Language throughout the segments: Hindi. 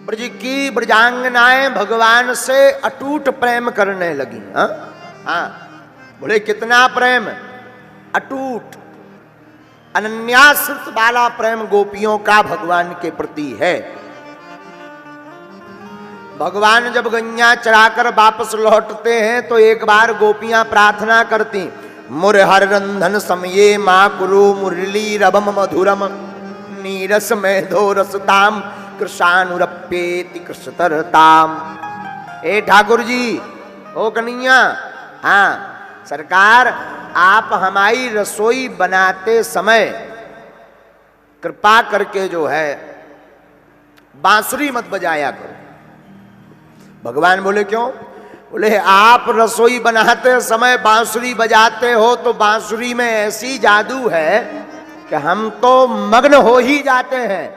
ब्रज की ब्रजांगनाएं भगवान से अटूट प्रेम करने लगी। हाँ, बोले कितना प्रेम, अटूट अनन्याश्रित वाला प्रेम गोपियों का भगवान के प्रति है। भगवान जब गैया चराकर वापस लौटते हैं तो एक बार गोपियां प्रार्थना करती, मुरहर रंधन समये माँ कुरु मुरली रवम मधुरम नीरस मेधो रसताम कृषानुरप्येति कृषतरताम। ए ठाकुर जी, ओ कन्हैया, हाँ सरकार, आप हमारी रसोई बनाते समय कृपा करके जो है बांसुरी मत बजाया करो। भगवान बोले क्यों? बोले आप रसोई बनाते समय बांसुरी बजाते हो तो बांसुरी में ऐसी जादू है कि हम तो मग्न हो ही जाते हैं।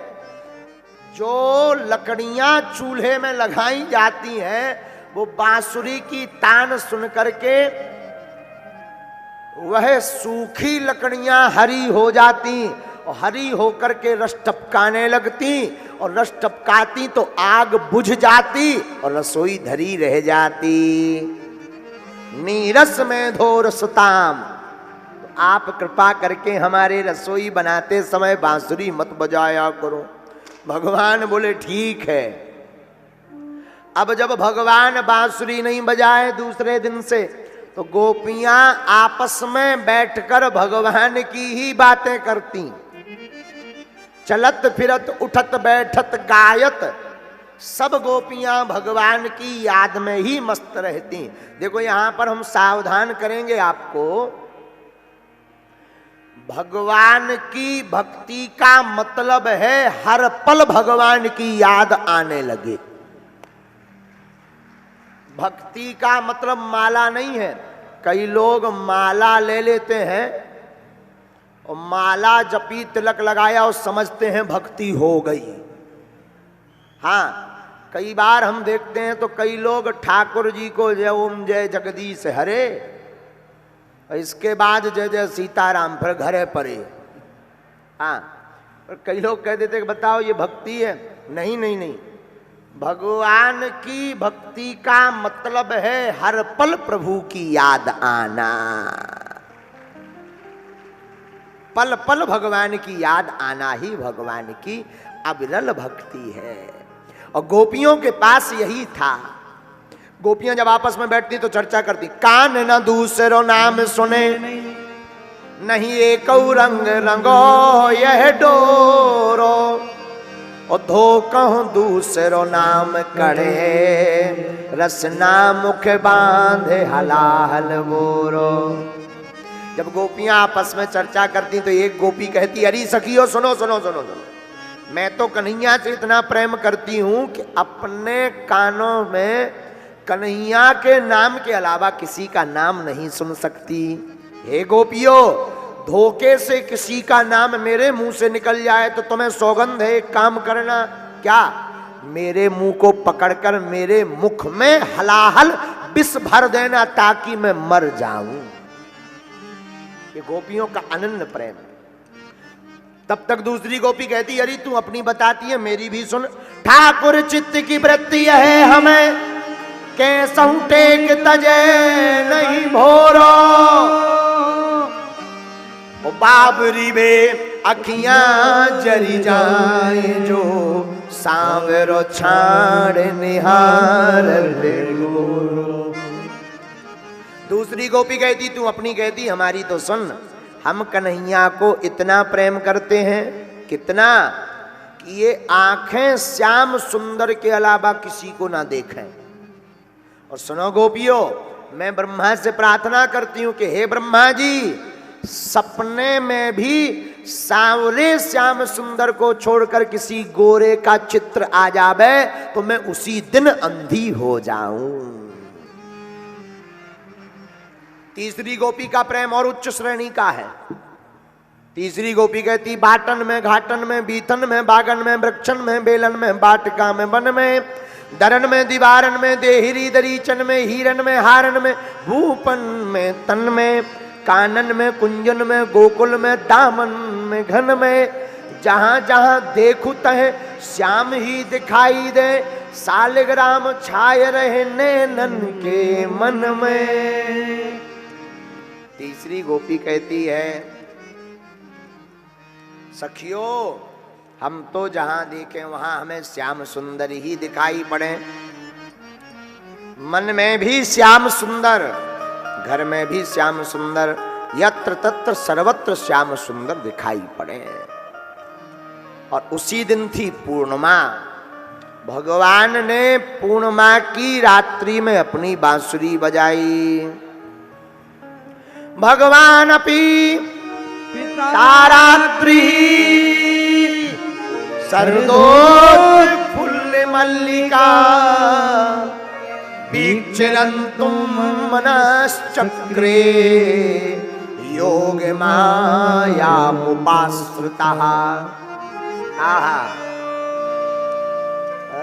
जो लकड़ियां चूल्हे में लगाई जाती हैं वो बांसुरी की तान सुन करके वह सूखी लकड़ियां हरी हो जाती और हरी होकर के रस टपकाने लगती और रस टपकाती तो आग बुझ जाती और रसोई धरी रह जाती। नीरस में धो रसताम, तो आप कृपा करके हमारे रसोई बनाते समय बांसुरी मत बजाया करो। भगवान बोले ठीक है। अब जब भगवान बांसुरी नहीं बजाए दूसरे दिन से तो गोपियां आपस में बैठकर भगवान की ही बातें करती, चलत फिरत उठत बैठत गायत सब गोपियां भगवान की याद में ही मस्त रहती। देखो यहां पर हम सावधान करेंगे आपको, भगवान की भक्ति का मतलब है हर पल भगवान की याद आने लगे। भक्ति का मतलब माला नहीं है। कई लोग माला ले लेते हैं और माला जपी तिलक लगाया और समझते हैं भक्ति हो गई। हाँ, कई बार हम देखते हैं तो कई लोग ठाकुर जी को जय ओम जय जगदीश हरे, इसके बाद जय जय सीताराम, फिर घरे परे। हाँ, और कई लोग कह देते कि बताओ ये भक्ति है। नहीं नहीं नहीं, भगवान की भक्ति का मतलब है हर पल प्रभु की याद आना। पल पल भगवान की याद आना ही भगवान की अविरल भक्ति है। और गोपियों के पास यही था। गोपियां जब आपस में बैठती तो चर्चा करती, कान न दूसरो नाम सुने, नहीं एक रंग रंगो यह डोरो, और धो कहूं दूसरो नाम कड़े, रसना मुख बांधे हलाहल बोरो। जब गोपियां आपस में चर्चा करती तो एक गोपी कहती, अरे सखियो सुनो सुनो सुनो सुनो, मैं तो कन्हैया से इतना प्रेम करती हूं कि अपने कानों में कन्हैया के नाम के अलावा किसी का नाम नहीं सुन सकती। हे गोपियों, धोखे से किसी का नाम मेरे मुंह से निकल जाए तो तुम्हें सौगंध है, एक काम करना, क्या मेरे मुंह को पकड़कर मेरे मुख में हलाहल विष भर देना ताकि मैं मर जाऊं। ये गोपियों का अनन्य प्रेम। तब तक दूसरी गोपी कहती, अरे तू अपनी बताती है, मेरी भी सुन। ठाकुर चित्त की वृत्ति है हमें, कैसहु टेक तजे नहीं भोरो, ओ बाबरी में अखियां जरी जाए जो, सांवरो छाड़ निहार ले गोरो। दूसरी गोपी कहती, तू अपनी कहती, हमारी तो सुन। हम कन्हैया को इतना प्रेम करते हैं, कितना कि ये आंखें श्याम सुंदर के अलावा किसी को ना देखें। और सुनो गोपियों, मैं ब्रह्मा से प्रार्थना करती हूं कि हे ब्रह्मा जी, सपने में भी सांवरे श्याम सुंदर को छोड़कर किसी गोरे का चित्र आ जावे तो मैं उसी दिन अंधी हो जाऊं। तीसरी गोपी का प्रेम और उच्च श्रेणी का है। तीसरी गोपी कहती, बाटन में घाटन में बीथन में बागन में वृक्षन में बेलन में बाटिका में वन में, दरन में दीवारन में देहरी दरीचन में, हीरन में हारन में, भूपन में तन में, कानन में कुंजन में, गोकुल में दामन में घन में, जहां जहां देखू तहे श्याम ही दिखाई दे, सालिग्राम छाए रहे नैनन के मन में। तीसरी गोपी कहती है, सखियों हम तो जहां देखें वहां हमें श्याम सुंदर ही दिखाई पड़े, मन में भी श्याम सुंदर, घर में भी श्याम सुंदर, यत्र तत्र सर्वत्र श्याम सुंदर दिखाई पड़े। और उसी दिन थी पूर्णिमा। भगवान ने पूर्णिमा की रात्रि में अपनी बांसुरी बजाई। भगवान अपि तारात्रि सरदोत्फुल्ल मल्लिका वीक्षरन्तुं मनश्चक्रे योग मायामुपाश्रितः। आहा,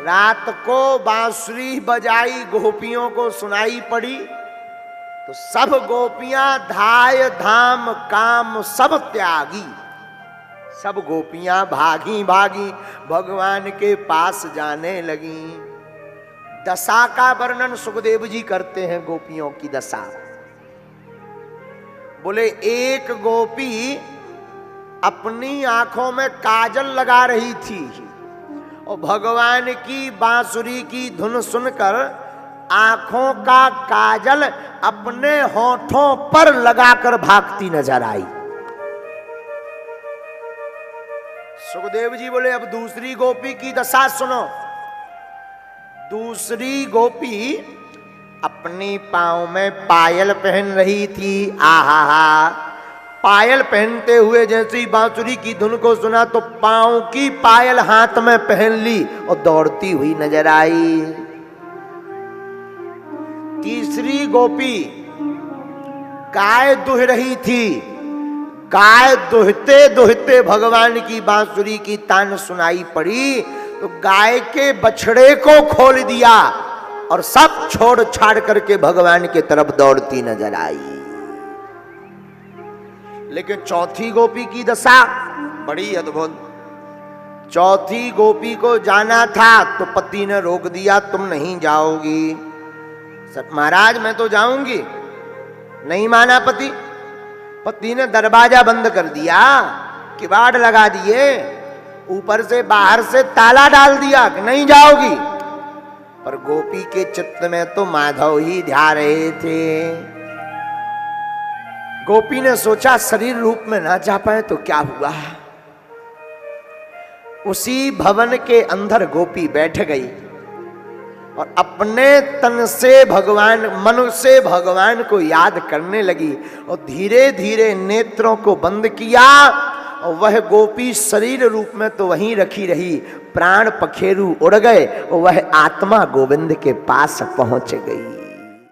रात को बांसुरी बजाई, गोपियों को सुनाई पड़ी तो सब गोपियां धाय धाम काम सब त्यागी, सब गोपियां भागी भागी भगवान के पास जाने लगी। दशा का वर्णन सुखदेव जी करते हैं, गोपियों की दशा। बोले एक गोपी अपनी आंखों में काजल लगा रही थी और भगवान की बांसुरी की धुन सुनकर आंखों का काजल अपने होठों पर लगाकर भागती नजर आई। सुखदेव जी बोले अब दूसरी गोपी की दशा सुनो। दूसरी गोपी अपनी पांव में पायल पहन रही थी। आहा हा, पायल पहनते हुए जैसी बांसुरी की धुन को सुना तो पांव की पायल हाथ में पहन ली और दौड़ती हुई नजर आई। तीसरी गोपी गाय दुह रही थी। गाय दुहते दुहते भगवान की बांसुरी की तान सुनाई पड़ी तो गाय के बछड़े को खोल दिया और सब छोड़ छाड़ करके भगवान के तरफ दौड़ती नजर आई। लेकिन चौथी गोपी की दशा बड़ी अद्भुत। चौथी गोपी को जाना था तो पति ने रोक दिया, तुम नहीं जाओगी। महाराज मैं तो जाऊंगी। नहीं माना पति। पति ने दरवाजा बंद कर दिया, किवाड़ लगा दिए, ऊपर से बाहर से ताला डाल दिया कि नहीं जाओगी। पर गोपी के चित्त में तो माधव ही ध्या रहे थे। गोपी ने सोचा शरीर रूप में ना जा पाए तो क्या हुआ। उसी भवन के अंदर गोपी बैठ गई और अपने तन से भगवान, मन से भगवान को याद करने लगी और धीरे धीरे नेत्रों को बंद किया और वह गोपी शरीर रूप में तो वहीं रखी रही, प्राण पखेरु उड़ गए और वह आत्मा गोविंद के पास पहुंच गई।